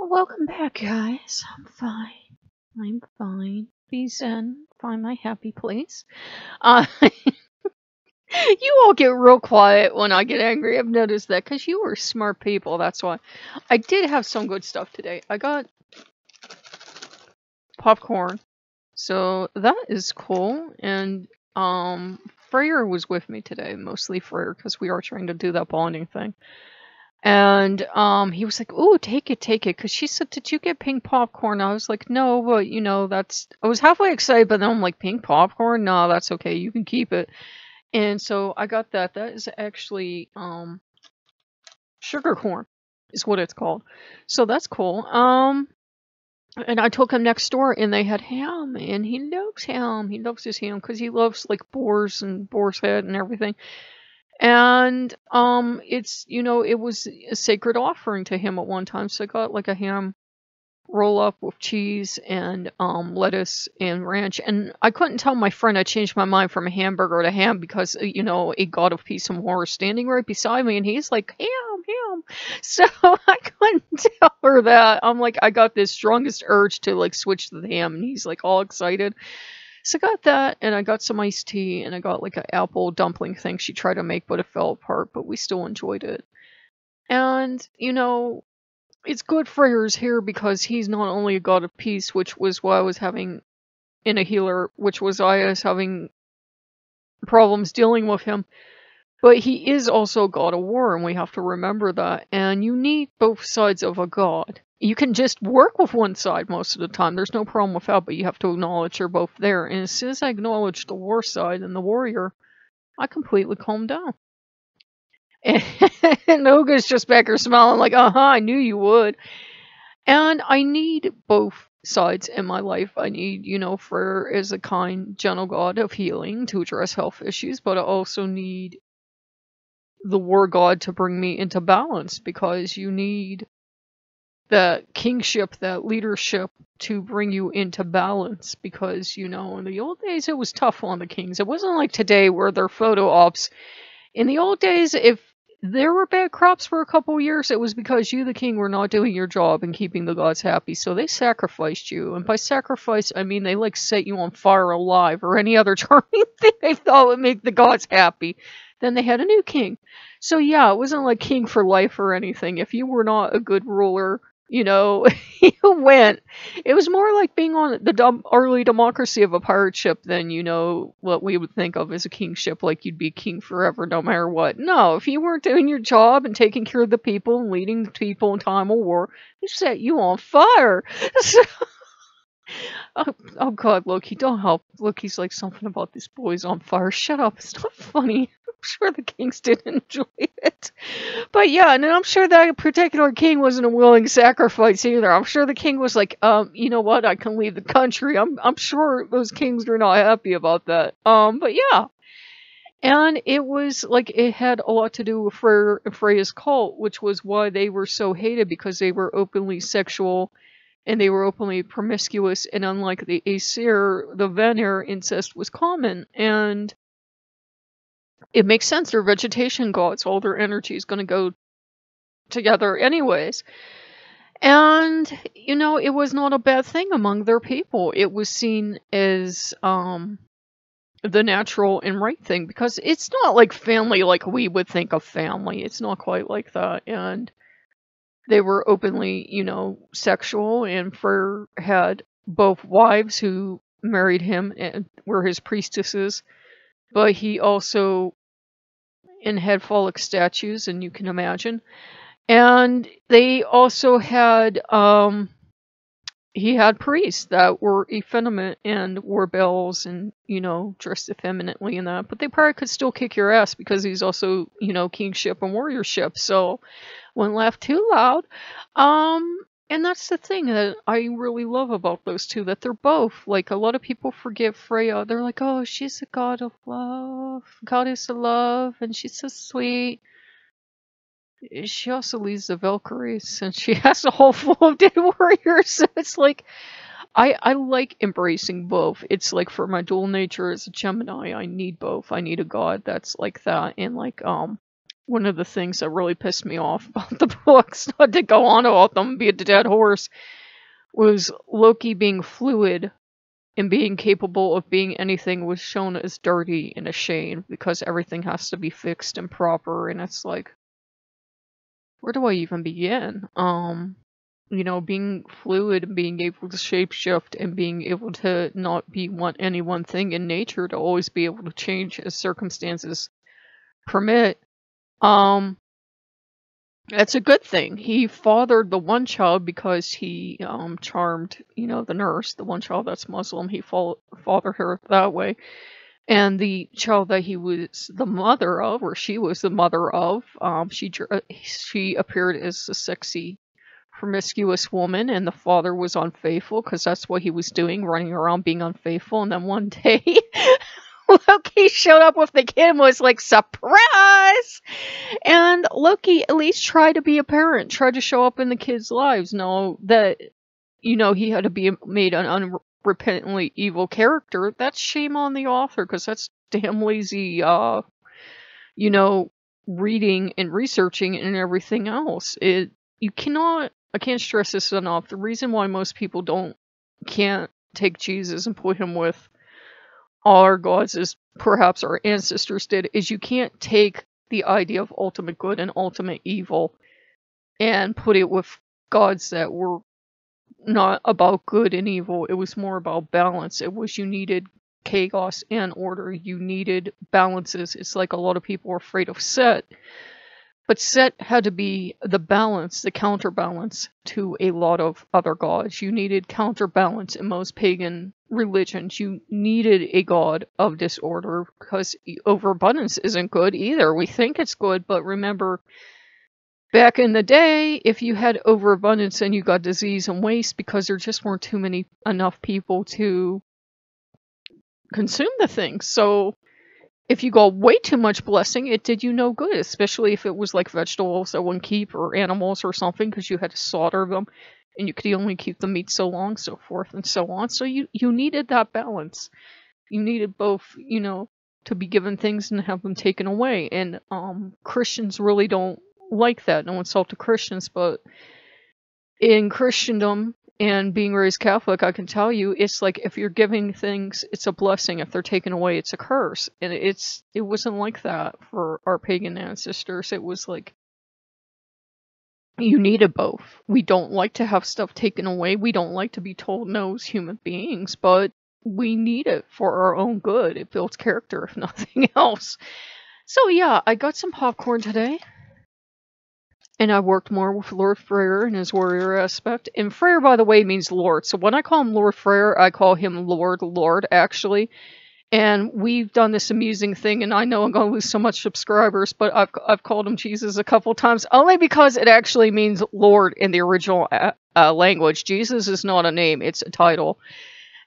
Welcome back, guys. I'm fine. I'm fine. Be zen. Find my happy place. You all get real quiet when I get angry. I've noticed that because you are smart people. That's why. I did have some good stuff today. I got popcorn, so that is cool. And Freyr was with me today, mostly Freyr, because we are trying to do that bonding thing. And he was like, "Ooh, take it, take it," because she said, "Did you get pink popcorn?" I was like, "No, but that's." I was halfway excited, but then I'm like, "Pink popcorn? No, that's okay. You can keep it." And so I got that. That is actually sugar corn, is what it's called. So that's cool. And I took him next door, and they had ham, and he loves ham. He loves his ham because he loves like boars and boar's head and everything. And it was a sacred offering to him at one time, so I got like a ham roll up with cheese and lettuce and ranch. And I couldn't tell my friend I changed my mind from a hamburger to ham because a god of peace and war was standing right beside me, and he's like, ham. So I couldn't tell her that. I'm like, I got this strongest urge to like switch to the ham, and he's like all excited. So I got that, and I got some iced tea, and I got like an apple dumpling thing she tried to make, but it fell apart, but we still enjoyed it. And, it's good Freyr's here because he's not only a god of peace, which was what I was having in a healer, which was I was having problems dealing with him, but he is also a god of war, and we have to remember that. And you need both sides of a god. You can just work with one side most of the time. There's no problem with that, but you have to acknowledge you're both there. And as soon as I acknowledged the war side and the warrior, I completely calmed down. And Oga's just back here smiling like, I knew you would. And I need both sides in my life. I need, Freyr is a kind, gentle god of healing to address health issues, but I also need the war god to bring me into balance, because you need that kingship, that leadership to bring you into balance, because, in the old days it was tough on the kings. It wasn't like today where they're photo ops. In the old days, if there were bad crops for a couple years, it was because you, the king, were not doing your job and keeping the gods happy, so they sacrificed you. And by sacrifice, I mean they like set you on fire alive, or any other charming thing they thought would make the gods happy. Then they had a new king. So yeah, it wasn't like king for life or anything. If you were not a good ruler, you went. It was more like being on the early democracy of a pirate ship than, what we would think of as a kingship, like you'd be king forever no matter what. No, if you weren't doing your job and taking care of the people and leading the people in time of war, they set you on fire. So, oh god, Loki, don't help. Loki's like, something about this boy's on fire. Shut up, it's not funny. I'm sure the kings didn't enjoy it. But yeah, and I'm sure that particular king wasn't a willing sacrifice either. I'm sure the king was like, you know what, I can leave the country. I'm sure those kings were not happy about that. But yeah. And it was like, it had a lot to do with Freya's cult, which was why they were so hated, because they were openly sexual and they were openly promiscuous, and unlike the Aesir, the Vanir, incest was common. And it makes sense, they're vegetation gods, all their energy is going to go together anyways. And, it was not a bad thing among their people. It was seen as the natural and right thing, because it's not like family like we would think of family. It's not quite like that. And they were openly, sexual, and Freyr had both wives who married him and were his priestesses, but he also had phallic statues, and you can imagine. And they also had, he had priests that were effeminate and wore bells and, dressed effeminately and that, but they probably could still kick your ass because he's also, kingship and warriorship, so wouldn't laugh too loud. And that's the thing that I really love about those two, that they're both, like, a lot of people forget Freya. They're like, oh, she's a god of love, goddess of love, and she's so sweet. She also leads the Valkyries, and she has a whole full of dead warriors, so it's like, I like embracing both. It's like, for my dual nature as a Gemini, I need both. I need a god that's like that, and like, one of the things that really pissed me off about the books, not to go on about them, be a dead horse, was Loki being fluid and being capable of being anything was shown as dirty and a shame because everything has to be fixed and proper, and it's like, where do I even begin? Being fluid and being able to shapeshift and being able to not be any one thing in nature, to always be able to change as circumstances permit. That's a good thing. He fathered the one child because he charmed, the nurse, the one child that's Muslim. He fathered her that way. And the child that he was the mother of, or she was the mother of, she appeared as a sexy, promiscuous woman, and the father was unfaithful because that's what he was doing, running around being unfaithful. And then one day, Loki showed up with the kid and was like, surprise! And Loki at least tried to be a parent, tried to show up in the kids' lives, know that, he had to be made an unrepentantly evil character. That's shame on the author, because that's damn lazy, reading and researching and everything else. I can't stress this enough. The reason why most people can't take Jesus and put him with our gods, as perhaps our ancestors did, is you can't take the idea of ultimate good and ultimate evil and put it with gods that were not about good and evil. It was more about balance. It was, you needed chaos and order. You needed balances. It's like a lot of people are afraid of Set. But Set had to be the balance, the counterbalance to a lot of other gods. You needed counterbalance in most pagan religions. You needed a god of disorder, because overabundance isn't good either. We think it's good, but remember, back in the day, if you had overabundance and you got disease and waste because there just weren't enough people to consume the things. So if you got way too much blessing, it did you no good, especially if it was like vegetables that wouldn't keep, or animals or something, because you had to slaughter them and you could only keep the meat so long, so forth and so on. So you needed that balance. You needed both, to be given things and have them taken away. And Christians really don't like that. No insult to Christians, but in Christendom and being raised Catholic, I can tell you, it's like, if you're giving things, it's a blessing. If they're taken away, it's a curse. And it wasn't like that for our pagan ancestors. It was like, you needed both. We don't like to have stuff taken away. We don't like to be told no as human beings, but we need it for our own good. It builds character, if nothing else. So yeah, I got some popcorn today. And I worked more with Lord Freyr and his warrior aspect. And Freyr, by the way, means Lord. So when I call him Lord Freyr, I call him Lord, actually. And we've done this amusing thing, and I know I'm going to lose so much subscribers, but I've called him Jesus a couple times, only because it actually means Lord in the original language. Jesus is not a name, it's a title.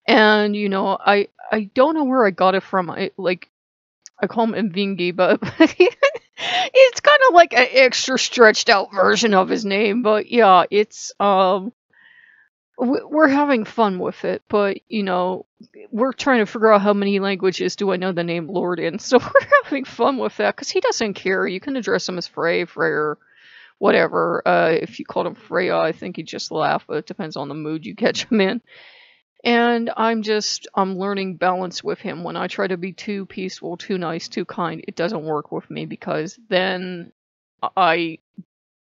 And, I don't know where I got it from. I call him Mvingi, but it's kind of like an extra stretched out version of his name. But yeah, it's we're having fun with it. But we're trying to figure out how many languages do I know the name Lord in. So we're having fun with that, because he doesn't care. You can address him as Freyr, whatever. If you called him Freya, I think he'd just laugh. But it depends on the mood you catch him in. And I'm learning balance with him. When I try to be too peaceful, too nice, too kind, it doesn't work with me, because then I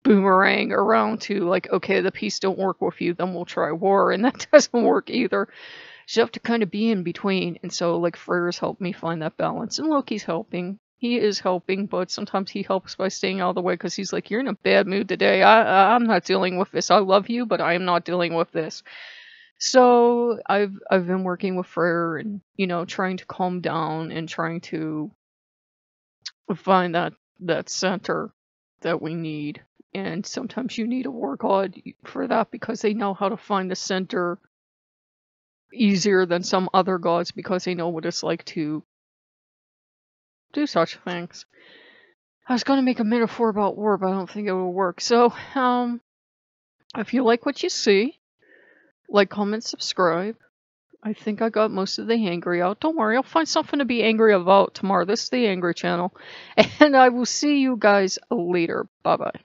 boomerang around to like, okay, the peace don't work with you, then we'll try war, and that doesn't work either. So you have to kind of be in between. And so like Freyr's helped me find that balance, and Loki's helping. He is helping, but sometimes he helps by staying out of the way, because he's like, you're in a bad mood today. I'm not dealing with this. I love you, but I am not dealing with this. So I've been working with Freyr and, trying to calm down and trying to find that center that we need. And sometimes you need a war god for that, because they know how to find the center easier than some other gods, because they know what it's like to do such things. I was going to make a metaphor about war, but I don't think it will work. So, if you like what you see, like, comment, subscribe. I think I got most of the angry out. Don't worry, I'll find something to be angry about tomorrow. This is the Angry Channel. And I will see you guys later. Bye-bye.